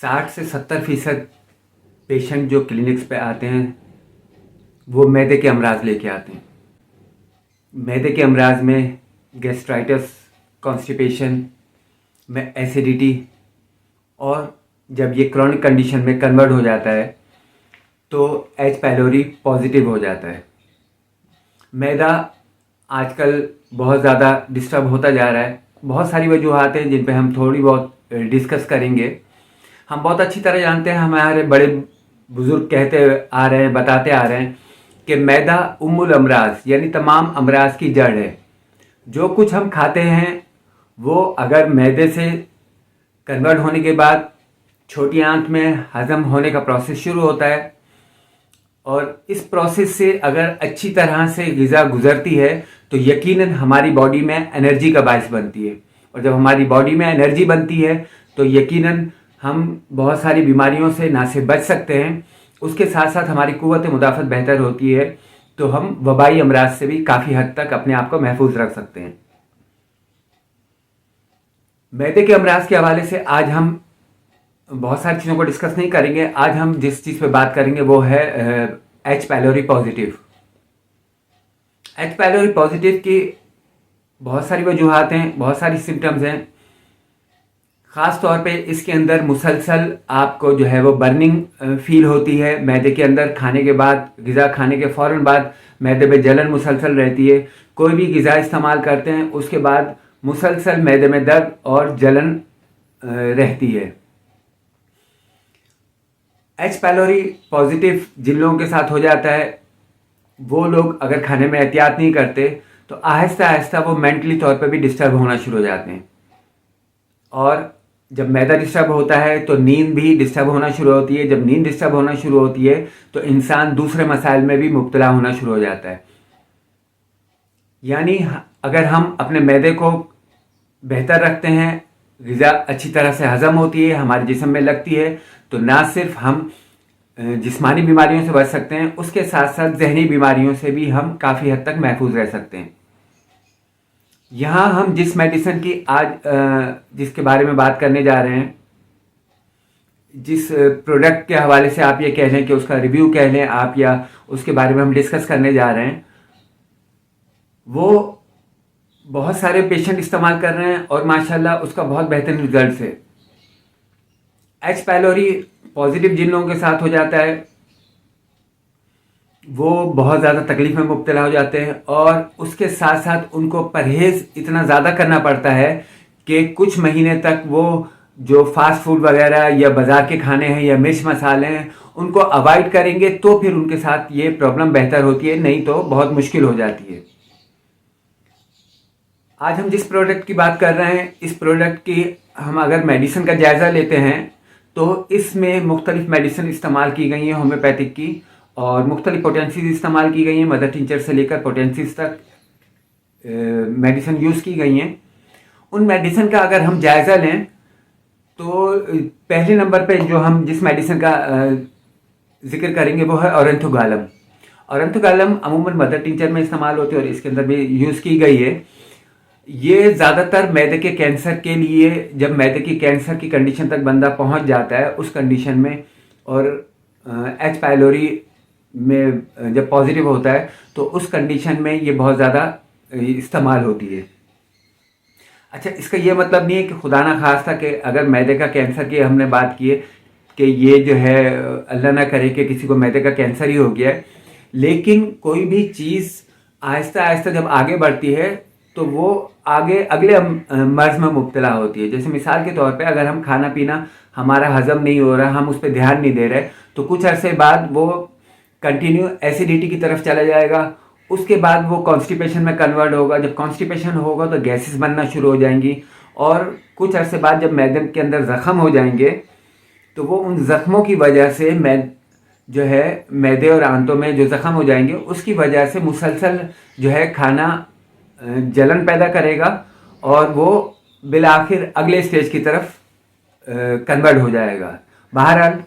60 से 70% पेशेंट जो क्लिनिक्स पे आते हैं वो मैदे के अमराज लेके आते हैं। मैदे के अमराज में गैस्ट्राइटिस, कॉन्स्टिपेशन में एसिडिटी, और जब ये क्रॉनिक कंडीशन में कन्वर्ट हो जाता है तो एच पाइलोरी पॉजिटिव हो जाता है। मैदा आजकल बहुत ज़्यादा डिस्टर्ब होता जा रहा है। बहुत सारी वजूहात हैं जिन पे हम थोड़ी बहुत डिस्कस करेंगे। हम बहुत अच्छी तरह जानते हैं, हमारे बड़े बुजुर्ग कहते आ रहे हैं, बताते आ रहे हैं कि मैदा उम्मुल अमराज यानी तमाम अमराज की जड़ है। जो कुछ हम खाते हैं वो अगर मैदे से कन्वर्ट होने के बाद छोटी आंत में हजम होने का प्रोसेस शुरू होता है, और इस प्रोसेस से अगर अच्छी तरह से ग़िज़ा गुजरती है तो यकीनन हमारी बॉडी में एनर्जी का बायस बनती है, और जब हमारी बॉडी में एनर्जी बनती है तो यकीनन हम बहुत सारी बीमारियों से ना सिर्फ बच सकते हैं, उसके साथ साथ हमारी कुव्वत मुदाफ़त बेहतर होती है, तो हम वबाई अमराज से भी काफ़ी हद तक अपने आप को महफूज रख सकते हैं। मैदे के अमराज के हवाले से आज हम बहुत सारी चीज़ों को डिस्कस नहीं करेंगे। आज हम जिस चीज़ पे बात करेंगे वो है H pylori positive. H pylori positive की बहुत सारी वजूहात हैं, बहुत सारी सिम्टम्स हैं। ख़ास तौर पे इसके अंदर मुसलसल आपको जो है वो बर्निंग फील होती है। मैदे के अंदर खाने के बाद, ग़िज़ा खाने के फ़ौरन बाद मैदे में जलन मुसलसल रहती है। कोई भी ग़िज़ा इस्तेमाल करते हैं उसके बाद मुसलसल मैदे में दर्द और जलन रहती है। एच पाइलोरी पॉजिटिव जिन लोगों के साथ हो जाता है वो लोग अगर खाने में एहतियात नहीं करते तो आहिस्ता आहिस्ता वो मेंटली तौर पे भी डिस्टर्ब होना शुरू हो जाते हैं, और जब मैदा डिस्टर्ब होता है तो नींद भी डिस्टर्ब होना शुरू होती है। जब नींद डिस्टर्ब होना शुरू होती है तो इंसान दूसरे मसाइल में भी मुब्तला होना शुरू हो जाता है। यानी अगर हम अपने मैदे को बेहतर रखते हैं, ग़िज़ा अच्छी तरह से हज़म होती है, हमारे जिस्म में लगती है, तो ना सिर्फ हम जिस्मानी बीमारियों से बच सकते हैं, उसके साथ साथ जहनी बीमारियों से भी हम काफ़ी हद तक महफूज रह सकते हैं। यहाँ हम जिस मेडिसिन की आज जिसके बारे में बात करने जा रहे हैं, जिस प्रोडक्ट के हवाले से आप ये कह लें कि उसका रिव्यू कह लें आप, या उसके बारे में हम डिस्कस करने जा रहे हैं, वो बहुत सारे पेशेंट इस्तेमाल कर रहे हैं और माशाल्लाह उसका बहुत बेहतरीन रिजल्ट है। एच पाइलोरी पॉजिटिव जिन लोगों के साथ हो जाता है वो बहुत ज़्यादा तकलीफ में मुब्तला हो जाते हैं, और उसके साथ साथ उनको परहेज़ इतना ज़्यादा करना पड़ता है कि कुछ महीने तक वो जो फास्ट फूड वगैरह या बाज़ार के खाने हैं या मिर्च मसाले हैं उनको अवॉइड करेंगे तो फिर उनके साथ ये प्रॉब्लम बेहतर होती है, नहीं तो बहुत मुश्किल हो जाती है। आज हम जिस प्रोडक्ट की बात कर रहे हैं, इस प्रोडक्ट की हम अगर मेडिसिन का जायज़ा लेते हैं तो इसमें मुख्तलिफ मेडिसिन इस्तेमाल की गई हैं होम्योपैथिक की, और मुख्तलिफ पोटेंसीज इस्तेमाल की गई हैं। मदर टिंचर से लेकर पोटेंसीज तक मेडिसिन यूज़ की गई हैं। उन मेडिसिन का अगर हम जायज़ा लें तो पहले नंबर पे जो हम जिस मेडिसिन का जिक्र करेंगे वो है ऑरेंथोगालम। ऑरेंथोगालम अमूमन मदर टिंचर में इस्तेमाल होती है और इसके अंदर भी यूज़ की गई है। ये ज़्यादातर मैदे के कैंसर के लिए, जब मैदे की कैंसर की कंडीशन तक बंदा पहुंच जाता है उस कंडीशन में, और एच पाइलोरी में जब पॉजिटिव होता है तो उस कंडीशन में ये बहुत ज़्यादा इस्तेमाल होती है। अच्छा, इसका ये मतलब नहीं है कि खुदा ना खास्ता कि अगर मैदे का कैंसर की हमने बात की है कि ये जो है अल्लाह ना करे कि किसी को मैदे का कैंसर ही हो गया है, लेकिन कोई भी चीज़ आहिस्ता आहिस्ता जब आगे बढ़ती है तो वो आगे अगले मर्ज में मुब्तला होती है। जैसे मिसाल के तौर पे अगर हम खाना पीना हमारा हजम नहीं हो रहा, हम उस पर ध्यान नहीं दे रहे, तो कुछ अरसे बाद वो कंटिन्यू एसिडिटी की तरफ चला जाएगा। उसके बाद वो कॉन्स्टिपेशन में कन्वर्ट होगा। जब कॉन्स्टिपेशन होगा तो गैसेस बनना शुरू हो जाएंगी, और कुछ अरसे बाद जब मैदे के अंदर ज़ख़म हो जाएंगे तो वो उन ज़ख़्मों की वजह से जो है मैदे और आंतों में जो ज़ख़म हो जाएंगे उसकी वजह से मुसलसल जो है खाना जलन पैदा करेगा, और वो बिलाखिर अगले स्टेज की तरफ कन्वर्ट हो जाएगा। बहरहाल,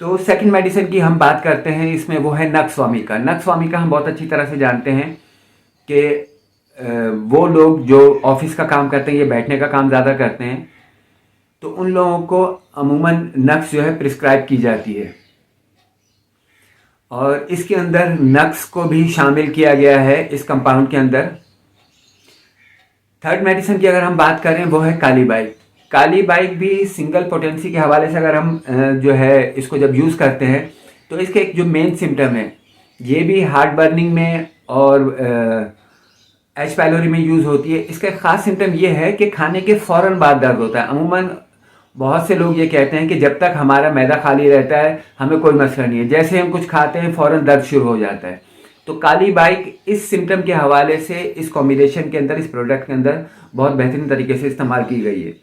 तो सेकंड मेडिसिन की हम बात करते हैं, इसमें वो है नक्सवामिका। नक्सवामिका हम बहुत अच्छी तरह से जानते हैं कि वो लोग जो ऑफिस का काम करते हैं, ये बैठने का काम ज़्यादा करते हैं, तो उन लोगों को अमूमन नक्स जो है प्रिस्क्राइब की जाती है। और इसके अंदर नक्स को भी शामिल किया गया है इस कंपाउंड के अंदर। थर्ड मेडिसिन की अगर हम बात करें वो है काली बाइक। काली बाइक भी सिंगल पोटेंसी के हवाले से अगर हम जो है इसको जब यूज़ करते हैं तो इसके एक जो मेन सिम्टम है, ये भी हार्ट बर्निंग में और एच पाइलोरी में यूज़ होती है। इसका ख़ास सिम्टम ये है कि खाने के फ़ौरन बाद दर्द होता है। अमूमन बहुत से लोग ये कहते हैं कि जब तक हमारा मैदा खाली रहता है हमें कोई मसला नहीं है, जैसे हम कुछ खाते हैं फ़ौरन दर्द शुरू हो जाता है। तो काली बाइक इस सिम्टम के हवाले से इस कॉम्बिनेशन के अंदर, इस प्रोडक्ट के अंदर बहुत बेहतरीन तरीके से इस्तेमाल की गई है।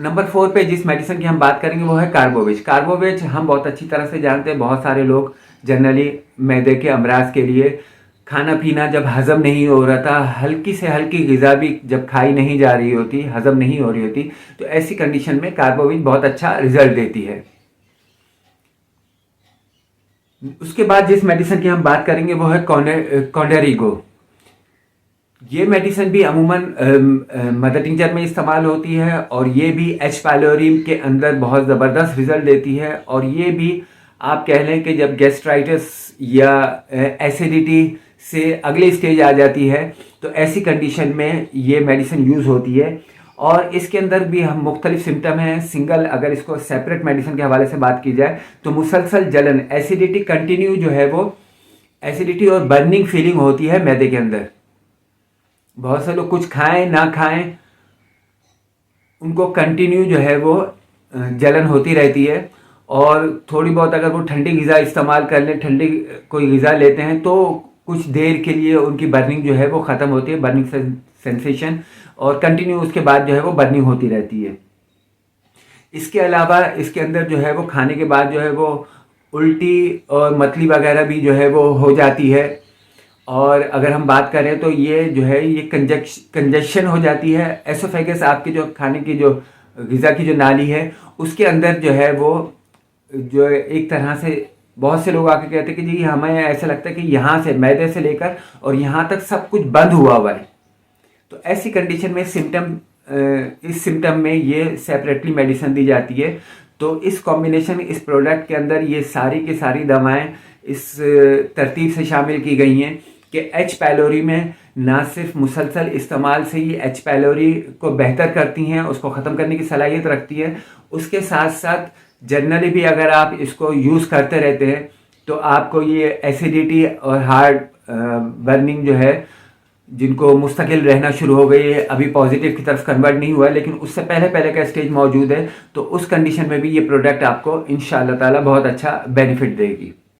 नंबर 4 पे जिस मेडिसिन की हम बात करेंगे वो है कार्बोवेज। कार्बोवेज हम बहुत अच्छी तरह से जानते हैं, बहुत सारे लोग जनरली मैदे के अमराज के लिए खाना पीना जब हज़म नहीं हो रहा था, हल्की से हल्की ग़िज़ा भी जब खाई नहीं जा रही होती, हज़म नहीं हो रही होती, तो ऐसी कंडीशन में कार्बोवेज बहुत अच्छा रिजल्ट देती है। उसके बाद जिस मेडिसिन की हम बात करेंगे वो है कॉन्डेरिगो। ये मेडिसिन भी अमूमन मदर टिंचर में इस्तेमाल होती है और ये भी एच पाइलोरी के अंदर बहुत ज़बरदस्त रिजल्ट देती है। और ये भी आप कह लें कि जब गैस्ट्राइटिस या एसिडिटी से अगले स्टेज आ जाती है तो ऐसी कंडीशन में ये मेडिसिन यूज़ होती है। और इसके अंदर भी हम मुख्तलिफ सिम्टम हैं। सिंगल अगर इसको सेपरेट मेडिसिन के हवाले से बात की जाए तो मुसलसल जलन, एसिडिटी कंटिन्यू जो है वो एसिडिटी और बर्निंग फीलिंग होती है मैदे के अंदर। बहुत से लोग कुछ खाएं ना खाएं उनको कंटिन्यू जो है वो जलन होती रहती है। और थोड़ी बहुत अगर वो ठंडी ग़िज़ा इस्तेमाल कर लें, ठंडी कोई ग़िज़ा लेते हैं तो कुछ देर के लिए उनकी बर्निंग जो है वो ख़त्म होती है, बर्निंग सेंसेशन, और कंटिन्यू उसके बाद जो है वो बर्निंग होती रहती है। इसके अलावा इसके अंदर जो है वो खाने के बाद जो है वो उल्टी और मतली वगैरह भी जो है वो हो जाती है। और अगर हम बात करें तो ये जो है ये कंजेशन हो जाती है। एसोफेगस आपके जो खाने की जो ग़िज़ा की जो नाली है उसके अंदर जो है वो जो एक तरह से बहुत से लोग आके कहते हैं कि जी हमें ऐसा लगता है कि यहाँ से मैदे से लेकर और यहाँ तक सब कुछ बंद हुआ हुआ है। तो ऐसी कंडीशन में इस सिम्टम में ये सेपरेटली मेडिसिन दी जाती है। तो इस कॉम्बिनेशन, इस प्रोडक्ट के अंदर ये सारी की सारी दवाएं इस तरतीब से शामिल की गई हैं कि एच पाइलोरी में ना सिर्फ मुसलसल इस्तेमाल से ही एच पाइलोरी को बेहतर करती हैं, उसको ख़त्म करने की सलाहियत रखती है, उसके साथ साथ जनरली भी अगर आप इसको यूज़ करते रहते हैं तो आपको ये एसिडिटी और हार्ट बर्निंग जो है, जिनको मुस्तकिल रहना शुरू हो गई है, अभी पॉजिटिव की तरफ कन्वर्ट नहीं हुआ है लेकिन उससे पहले का स्टेज मौजूद है, तो उस कंडीशन में भी ये प्रोडक्ट आपको इंशाअल्लाह ताला बहुत अच्छा बेनिफिट देगी।